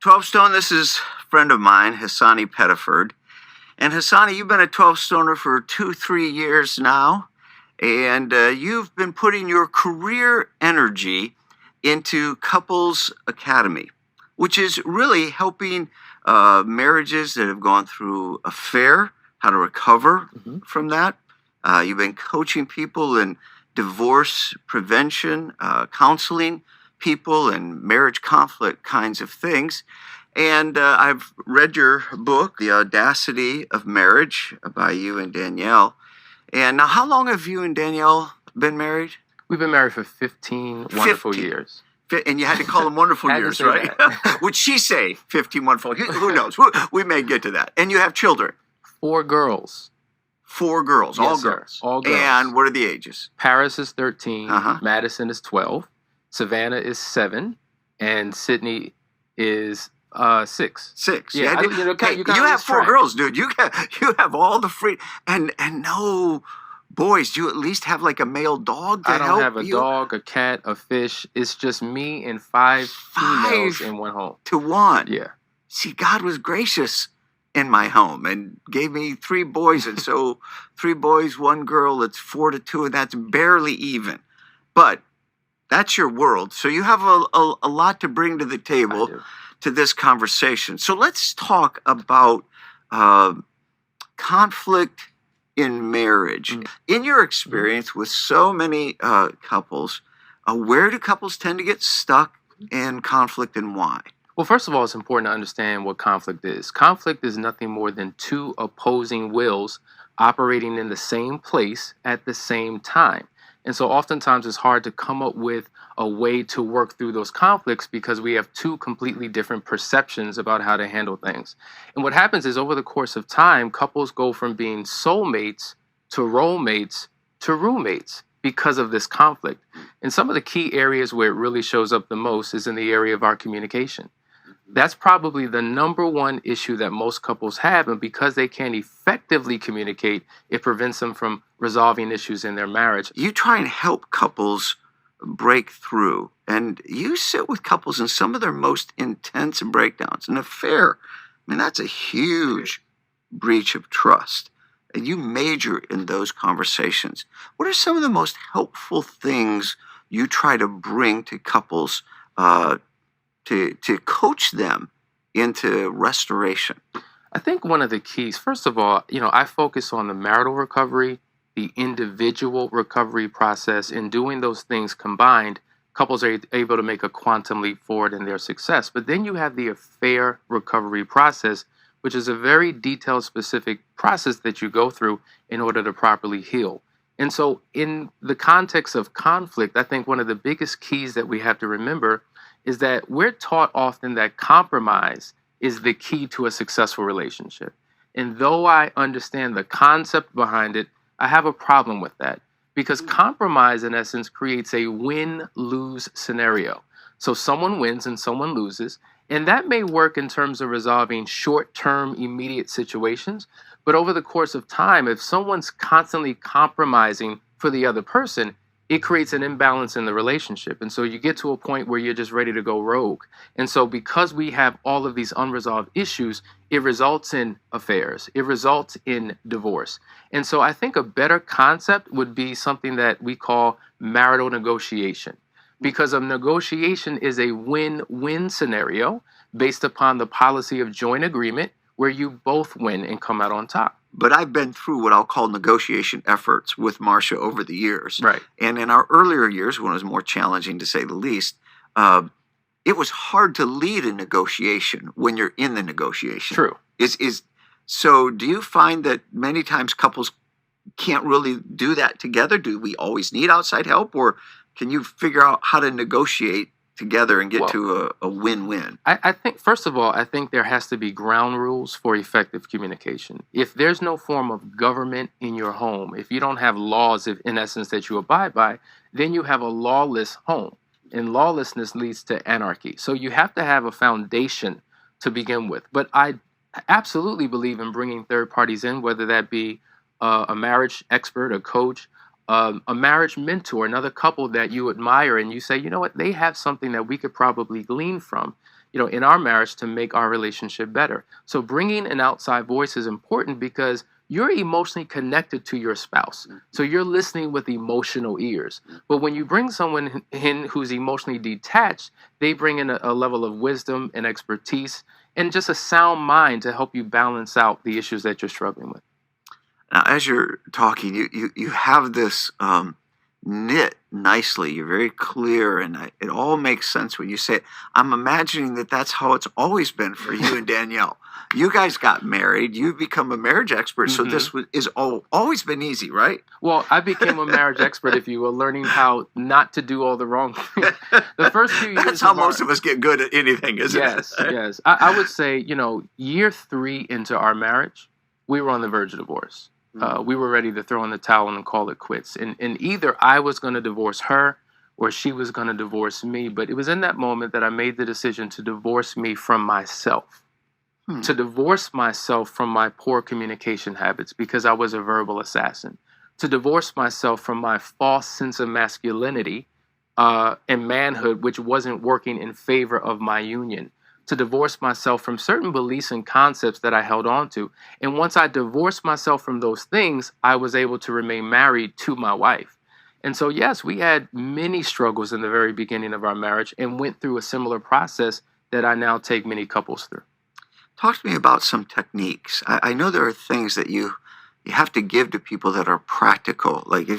12Stone, this is a friend of mine, Hasani Pettiford. And Hasani, you've been a 12Stoner for 2-3 years now, and you've been putting your career energy into Couples Academy, which is really helping marriages that have gone through affair, how to recover from that. You've been coaching people in divorce prevention, counseling people and marriage conflict kinds of things. And I've read your book, The Audacity of Marriage, by you and Danielle. And now, how long have you and Danielle been married? We've been married for 15 wonderful years. And you had to call them wonderful years, right? Would she say 15 wonderful? Who knows? We may get to that. And you have children. 4 girls. 4 girls, Yes, all sir. girls. All girls. And what are the ages? Paris is 13, Madison is 12, Savannah is 7, and Sydney is 6. 6. Yeah, you have 4 girls, dude. You have all the free and no boys. Do you at least have like a male dog to help you? I don't have a dog, a cat, a fish. It's just me and 5 females in one home. To one. Yeah. See, God was gracious in my home and gave me 3 boys, and so 3 boys, 1 girl. It's 4-2, and that's barely even. But that's your world. So you have a lot to bring to the table to this conversation. So let's talk about conflict in marriage. In your experience with so many couples, where do couples tend to get stuck in conflict and why? Well, first of all, it's important to understand what conflict is. Conflict is nothing more than 2 opposing wills operating in the same place at the same time. And so oftentimes it's hard to come up with a way to work through those conflicts because we have 2 completely different perceptions about how to handle things. And what happens is over the course of time, couples go from being soulmates to role mates to roommates because of this conflict. And some of the key areas where it really shows up the most is in the area of our communication. That's probably the number one issue that most couples have, and because they can't effectively communicate, it prevents them from resolving issues in their marriage. You try and help couples break through, and you sit with couples in some of their most intense breakdowns. An affair, I mean, that's a huge breach of trust, and you major in those conversations. What are some of the most helpful things you try to bring to couples to coach them into restoration? I think one of the keys, first of all, I focus on the marital recovery, the individual recovery process. In doing those things combined, couples are able to make a quantum leap forward in their success. But then you have the affair recovery process, which is a very detailed, specific process that you go through in order to properly heal. And so in the context of conflict, I think one of the biggest keys that we have to remember is that we're taught often that compromise is the key to a successful relationship. And though I understand the concept behind it, I have a problem with that because compromise, in essence, creates a win-lose scenario. So someone wins and someone loses, and that may work in terms of resolving short-term, immediate situations, but over the course of time, if someone's constantly compromising for the other person, it creates an imbalance in the relationship. And so you get to a point where you're just ready to go rogue. And so because we have all of these unresolved issues, it results in affairs. It results in divorce. And so I think a better concept would be something that we call marital negotiation. Because a negotiation is a win-win scenario based upon the policy of joint agreement where you both win and come out on top. But I've been through what I'll call negotiation efforts with Marcia over the years. Right. And in our earlier years, when it was more challenging to say the least, it was hard to lead a negotiation when you're in the negotiation. True. So do you find that many times couples can't really do that together? Do we always need outside help, or can you figure out how to negotiate together and get to a win-win? I think, first of all, I think there has to be ground rules for effective communication. If there's no form of government in your home, if you don't have laws, in essence, that you abide by, then you have a lawless home. And lawlessness leads to anarchy. So you have to have a foundation to begin with. But I absolutely believe in bringing third parties in, whether that be a marriage expert, a coach, a marriage mentor, another couple that you admire, and you say, you know what, they have something that we could probably glean from. in our marriage to make our relationship better. So bringing an outside voice is important because you're emotionally connected to your spouse. So you're listening with emotional ears. But when you bring someone in who's emotionally detached, they bring in a level of wisdom and expertise and just a sound mind to help you balance out the issues that you're struggling with. Now, as you're talking, you have this knit nicely. You're very clear, and it all makes sense when you say it. I'm imagining that that's how it's always been for you and Danielle. You guys got married. You've become a marriage expert, so this is always been easy, right? Well, I became a marriage expert, if you will, learning how not to do all the wrong things. The first few years. That's how most of us get good at anything, isn't it? Yes. I would say, year 3 into our marriage, we were on the verge of divorce. We were ready to throw in the towel and call it quits. And either I was going to divorce her or she was going to divorce me. But it was in that moment that I made the decision to divorce me from myself. To divorce myself from my poor communication habits because I was a verbal assassin. To divorce myself from my false sense of masculinity and manhood, which wasn't working in favor of my union. To divorce myself from certain beliefs and concepts that I held on to. And once I divorced myself from those things, I was able to remain married to my wife. And so, yes, we had many struggles in the very beginning of our marriage and went through a similar process that I now take many couples through. Talk to me about some techniques. I know there are things that you have to give to people that are practical. Like,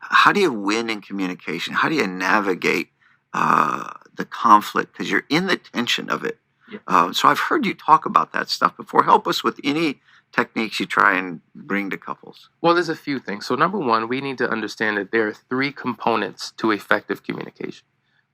how do you win in communication? How do you navigate the conflict? Because you're in the tension of it. Yeah. So I've heard you talk about that stuff before. Help us with any techniques you try and bring to couples. Well, there's a few things. So number one, we need to understand that there are 3 components to effective communication.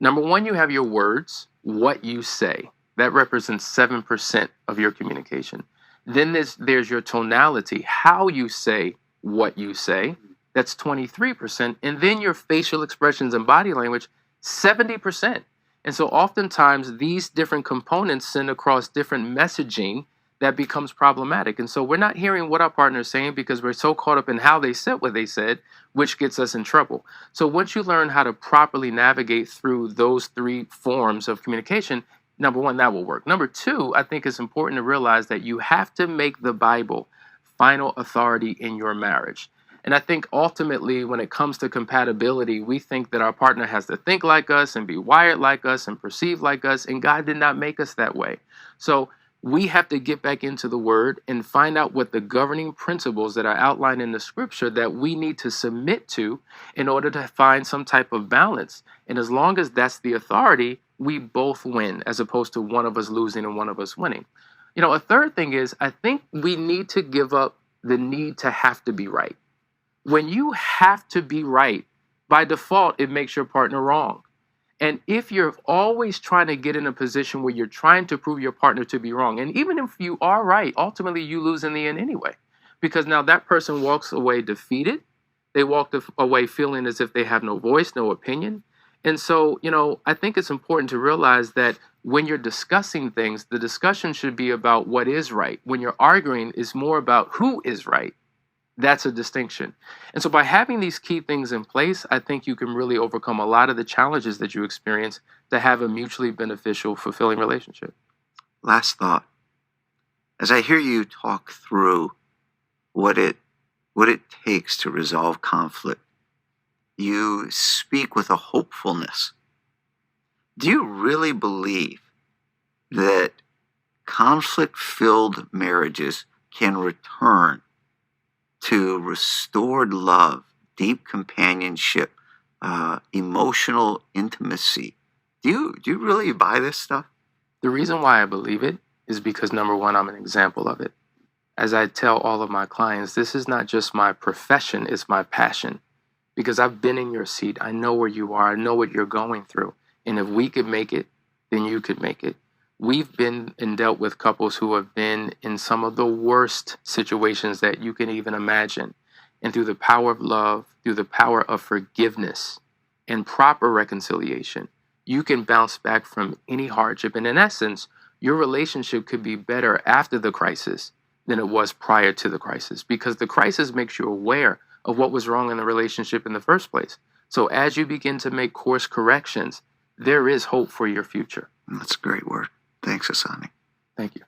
Number one, you have your words, what you say. That represents 7% of your communication. Then there's your tonality, how you say what you say. That's 23%. And then your facial expressions and body language, 70%. And so oftentimes these different components send across different messaging that becomes problematic. And so we're not hearing what our partner is saying because we're so caught up in how they said what they said, which gets us in trouble. So once you learn how to properly navigate through those 3 forms of communication, number one, that will work. Number 2, I think it's important to realize that you have to make the Bible final authority in your marriage. And I think ultimately when it comes to compatibility, we think that our partner has to think like us and be wired like us and perceive like us. And God did not make us that way. So we have to get back into the Word and find out what the governing principles that are outlined in the Scripture that we need to submit to in order to find some type of balance. And as long as that's the authority, we both win, as opposed to one of us losing and one of us winning. A third thing is, I think we need to give up the need to have to be right. When you have to be right, by default, it makes your partner wrong. And if you're always trying to get in a position where you're trying to prove your partner to be wrong, and even if you are right, ultimately you lose in the end anyway. Because now that person walks away defeated. They walk away feeling as if they have no voice, no opinion. And so, I think it's important to realize that when you're discussing things, the discussion should be about what is right. When you're arguing, it's more about who is right. That's a distinction. And so by having these key things in place, I think you can really overcome a lot of the challenges that you experience to have a mutually beneficial, fulfilling relationship. Last thought. As I hear you talk through what it takes to resolve conflict, you speak with a hopefulness. Do you really believe that conflict-filled marriages can return to restored love, deep companionship, emotional intimacy? Do you really buy this stuff? The reason why I believe it is because, number one, I'm an example of it. As I tell all of my clients, this is not just my profession, it's my passion. Because I've been in your seat. I know where you are. I know what you're going through. And if we could make it, then you could make it. We've been and dealt with couples who have been in some of the worst situations that you can even imagine. And through the power of love, through the power of forgiveness and proper reconciliation, you can bounce back from any hardship. And in essence, your relationship could be better after the crisis than it was prior to the crisis, because the crisis makes you aware of what was wrong in the relationship in the first place. So as you begin to make course corrections, there is hope for your future. That's a great word. Thanks, Hasani. Thank you.